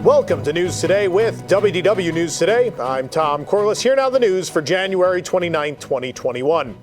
Welcome to News Today with WDW News Today. I'm Tom Corliss. Here now the news for January 29, 2021.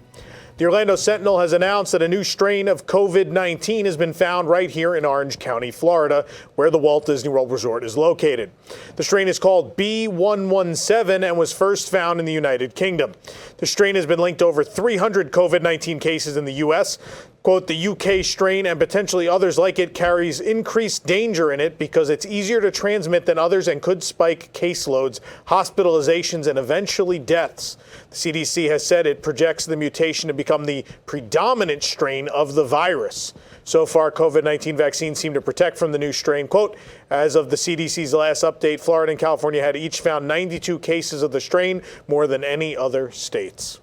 The Orlando Sentinel has announced that a new strain of COVID-19 has been found right here in Orange County, Florida, where the Walt Disney World Resort is located. The strain is called B117 and was first found in the United Kingdom. The strain has been linked to over 300 COVID-19 cases in the U.S. Quote, the UK strain and potentially others like it carries increased danger in it because it's easier to transmit than others and could spike caseloads, hospitalizations, and eventually deaths. The CDC has said it projects the mutation to become the predominant strain of the virus. So far, COVID-19 vaccines seem to protect from the new strain. Quote, as of the CDC's last update, Florida and California had each found 92 cases of the strain, more than any other states.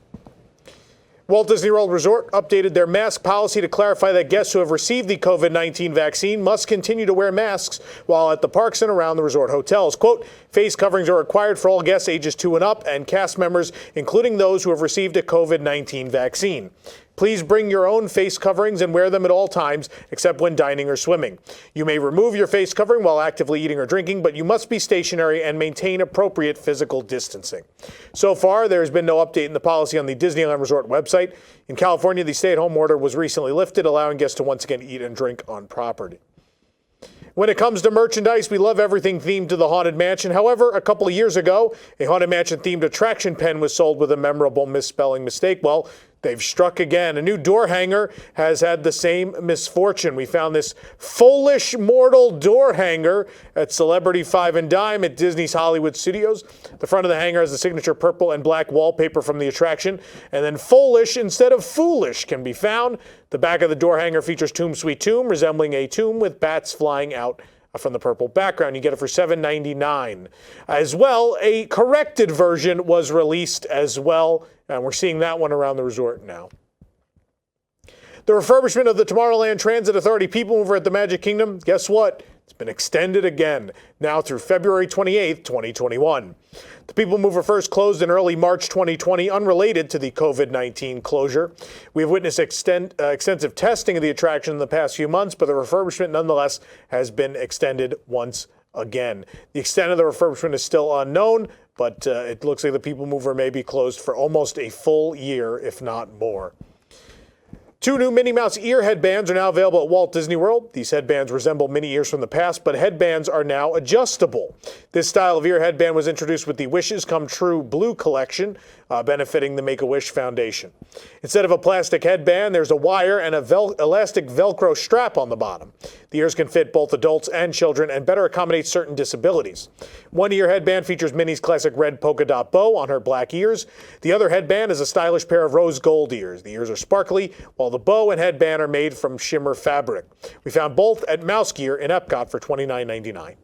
Walt Disney World Resort updated their mask policy to clarify that guests who have received the COVID-19 vaccine must continue to wear masks while at the parks and around the resort hotels. Quote, face coverings are required for all guests ages 2 and up and cast members, including those who have received a COVID-19 vaccine. Please bring your own face coverings and wear them at all times, except when dining or swimming. You may remove your face covering while actively eating or drinking, but you must be stationary and maintain appropriate physical distancing. So far, there has been no update in the policy on the Disneyland Resort website. In California, the stay-at-home order was recently lifted, allowing guests to once again eat and drink on property. When it comes to merchandise, we love everything themed to the Haunted Mansion. However, a couple of years ago, a Haunted Mansion-themed attraction pen was sold with a memorable misspelling mistake. Well, they've struck again. A new door hanger has had the same misfortune. We found this foolish mortal door hanger at Celebrity Five and Dime at Disney's Hollywood Studios. The front of the hanger has the signature purple and black wallpaper from the attraction, and then foolish instead of foolish can be found. The back of the door hanger features Tomb Sweet Tomb, resembling a tomb with bats flying out from the purple background. You get it for $7.99. As well, a corrected version was released as well, and we're seeing that one around the resort now. The refurbishment of the Tomorrowland Transit Authority People Mover at the Magic Kingdom, guess what? It's been extended again, now through February 28th, 2021. The People Mover first closed in early March 2020, unrelated to the COVID-19 closure. We have witnessed extensive testing of the attraction in the past few months, but the refurbishment nonetheless has been extended once again. The extent of the refurbishment is still unknown, but it looks like the People Mover may be closed for almost a full year, if not more. 2 new Minnie Mouse ear headbands are now available at Walt Disney World. These headbands resemble Minnie ears from the past, but headbands are now adjustable. This style of ear headband was introduced with the Wishes Come True Blue collection, benefiting the Make-A-Wish Foundation. Instead of a plastic headband, there's a wire and elastic Velcro strap on the bottom. The ears can fit both adults and children and better accommodate certain disabilities. One ear headband features Minnie's classic red polka dot bow on her black ears. The other headband is a stylish pair of rose gold ears. The ears are sparkly, while the bow and headband are made from shimmer fabric. We found both at Mouse Gear in Epcot for $29.99.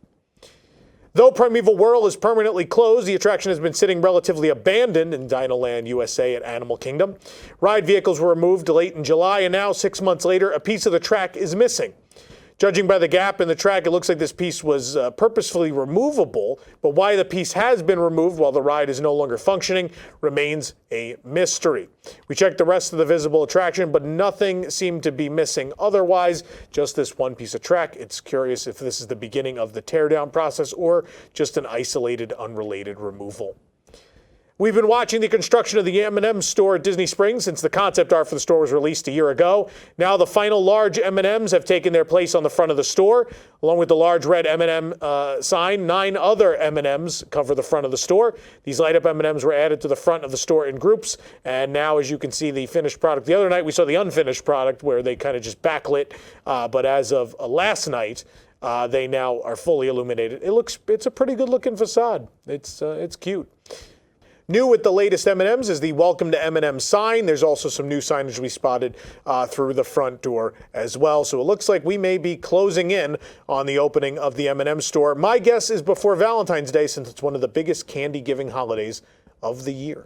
Though Primeval Whirl is permanently closed, the attraction has been sitting relatively abandoned in Dinoland USA at Animal Kingdom. Ride vehicles were removed late in July, and now, 6 months later, a piece of the track is missing. Judging by the gap in the track, it looks like this piece was purposefully removable, but why the piece has been removed while the ride is no longer functioning remains a mystery. We checked the rest of the visible attraction, but nothing seemed to be missing otherwise, just this one piece of track. It's curious if this is the beginning of the teardown process or just an isolated, unrelated removal. We've been watching the construction of the M&M store at Disney Springs since the concept art for the store was released a year ago. Now the final large M&Ms have taken their place on the front of the store. Along with the large red M&M sign, 9 other M&Ms cover the front of the store. These light-up M&Ms were added to the front of the store in groups. And now, as you can see, the finished product. The other night, we saw the unfinished product where they kind of just backlit. But as of last night, they now are fully illuminated. It's a pretty good-looking facade. It's cute. New with the latest M&Ms is the Welcome to M&M sign. There's also some new signage we spotted through the front door as well. So it looks like we may be closing in on the opening of the M&M store. My guess is before Valentine's Day, since it's one of the biggest candy-giving holidays of the year.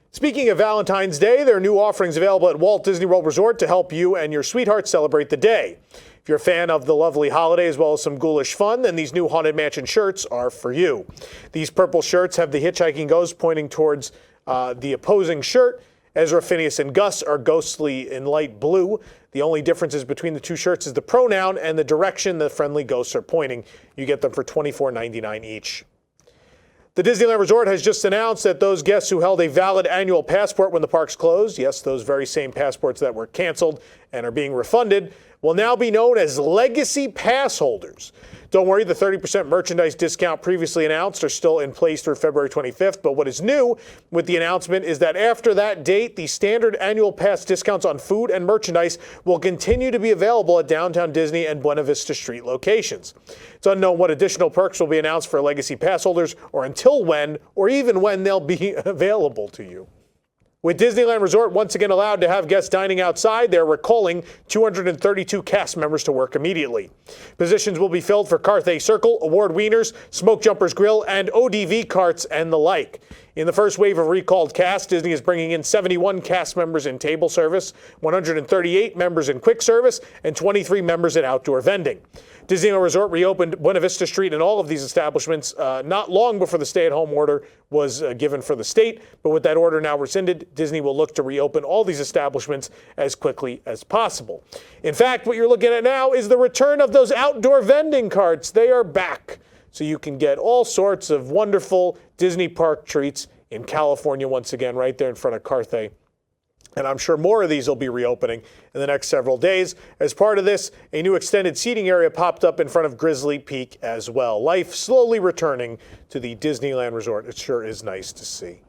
Speaking of Valentine's Day, there are new offerings available at Walt Disney World Resort to help you and your sweetheart celebrate the day. If you're a fan of the lovely holiday as well as some ghoulish fun, then these new Haunted Mansion shirts are for you. These purple shirts have the Hitchhiking Ghost pointing towards the opposing shirt, Ezra, Phineas, and Gus are ghostly in light blue. The only differences between the two shirts is the pronoun and the direction the friendly ghosts are pointing. You get them for $24.99 each. The Disneyland Resort has just announced that those guests who held a valid annual passport when the parks closed, yes, those very same passports that were canceled and are being refunded, will now be known as Legacy Pass holders. Don't worry, the 30% merchandise discount previously announced are still in place through February 25th, but what is new with the announcement is that after that date, the standard annual pass discounts on food and merchandise will continue to be available at Downtown Disney and Buena Vista Street locations. It's unknown what additional perks will be announced for Legacy Pass holders or until when, or even when they'll be available to you. With Disneyland Resort once again allowed to have guests dining outside, they're recalling 232 cast members to work immediately. Positions will be filled for Carthay Circle, Award Wieners, Smoke Jumpers Grill, and ODV carts and the like. In the first wave of recalled cast, Disney is bringing in 71 cast members in table service, 138 members in quick service, and 23 members in outdoor vending. Disneyland Resort reopened Buena Vista Street and all of these establishments not long before the stay-at-home order was given for the state. But with that order now rescinded, Disney will look to reopen all these establishments as quickly as possible. In fact, what you're looking at now is the return of those outdoor vending carts. They are back. So you can get all sorts of wonderful Disney park treats in California once again, right there in front of Carthay. And I'm sure more of these will be reopening in the next several days. As part of this, a new extended seating area popped up in front of Grizzly Peak as well. Life slowly returning to the Disneyland Resort. It sure is nice to see.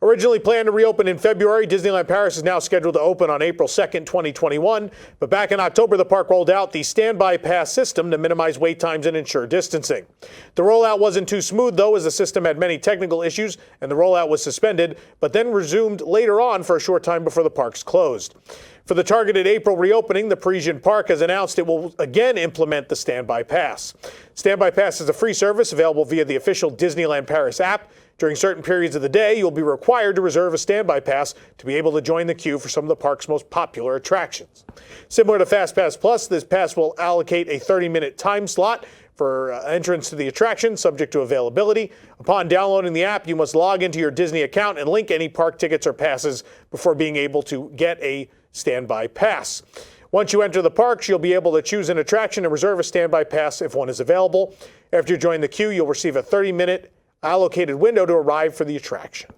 Originally planned to reopen in February, Disneyland Paris is now scheduled to open on April 2nd, 2021. But back in October, the park rolled out the standby pass system to minimize wait times and ensure distancing. The rollout wasn't too smooth, though, as the system had many technical issues, and the rollout was suspended, but then resumed later on for a short time before the parks closed. For the targeted April reopening, the Parisian Park has announced it will again implement the Standby Pass. Standby Pass is a free service available via the official Disneyland Paris app. During certain periods of the day, you'll be required to reserve a standby pass to be able to join the queue for some of the park's most popular attractions. Similar to FastPass Plus, this pass will allocate a 30-minute time slot for entrance to the attraction, subject to availability. Upon downloading the app, you must log into your Disney account and link any park tickets or passes before being able to get a standby pass. Once you enter the parks, you'll be able to choose an attraction and reserve a standby pass if one is available. After you join the queue, you'll receive a 30-minute allocated window to arrive for the attraction.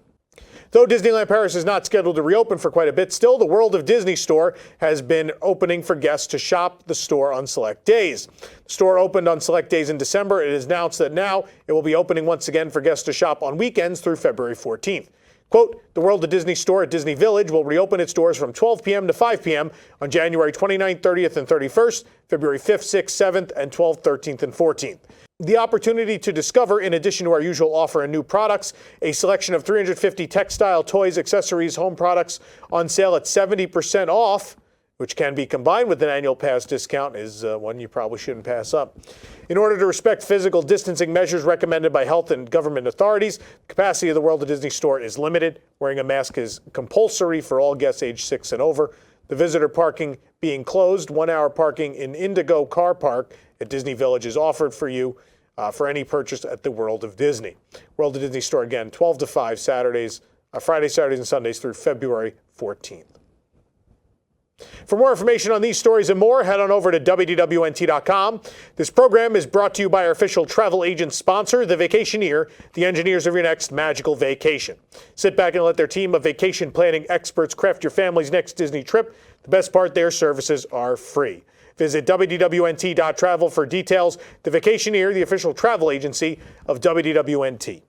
Though Disneyland Paris is not scheduled to reopen for quite a bit, still the World of Disney store has been opening for guests to shop the store on select days. The store opened on select days in December. It is announced that now it will be opening once again for guests to shop on weekends through February 14th. Quote, the World of Disney store at Disney Village will reopen its doors from 12 p.m. to 5 p.m. on January 29th, 30th, and 31st, February 5th, 6th, 7th, and 12th, 13th, and 14th. The opportunity to discover, in addition to our usual offer and new products, a selection of 350 textile, toys, accessories, home products on sale at 70% off, which can be combined with an annual pass discount, is one you probably shouldn't pass up. In order to respect physical distancing measures recommended by health and government authorities, the capacity of the World of Disney store is limited. Wearing a mask is compulsory for all guests age 6 and over. The visitor parking being closed, 1-hour parking in Indigo Car Park at Disney Village is offered for you for any purchase at the World of Disney. World of Disney store, again, 12 to 5 Saturdays, Fridays, Saturdays, and Sundays through February 14th. For more information on these stories and more, head on over to WDWNT.com. This program is brought to you by our official travel agent sponsor, The Vacationeer, the engineers of your next magical vacation. Sit back and let their team of vacation planning experts craft your family's next Disney trip. The best part, their services are free. Visit WDWNT.travel for details. The Vacationeer, the official travel agency of WDWNT.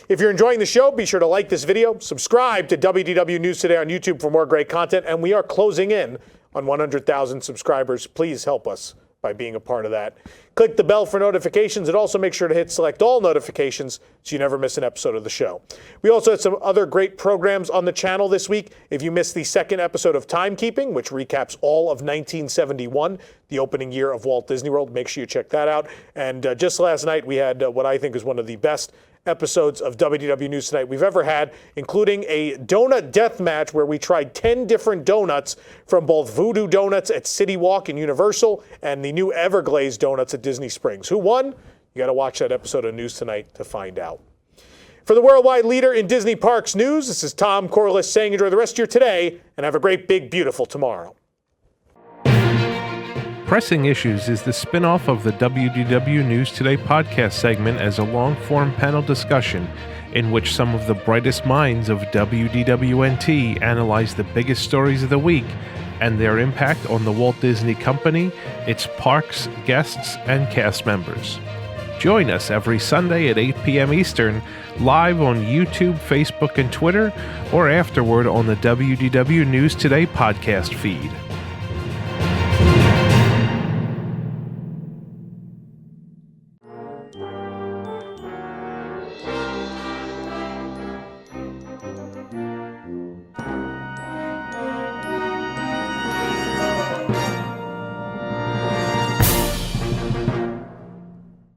If you're enjoying the show, be sure to like this video, subscribe to WDW News Today on YouTube for more great content, and we are closing in on 100,000 subscribers. Please help us by being a part of that. Click the bell for notifications, and also make sure to hit select all notifications so you never miss an episode of the show. We also had some other great programs on the channel this week. If you missed the second episode of Timekeeping, which recaps all of 1971, the opening year of Walt Disney World, make sure you check that out. And just last night, we had what I think is one of the best episodes of WDW News Tonight we've ever had, including a donut death match where we tried 10 different donuts from both Voodoo Donuts at City Walk in Universal and the new Everglaze Donuts at Disney Springs. Who won? You got to watch that episode of News Tonight to find out. For the worldwide leader in Disney Parks news, this is Tom Corliss saying enjoy the rest of your today and have a great, big, beautiful tomorrow. Pressing Issues is the spin-off of the WDW News Today podcast segment as a long-form panel discussion in which some of the brightest minds of WDWNT analyze the biggest stories of the week and their impact on the Walt Disney Company, its parks, guests, and cast members. Join us every Sunday at 8 p.m. Eastern, live on YouTube, Facebook, and Twitter, or afterward on the WDW News Today podcast feed.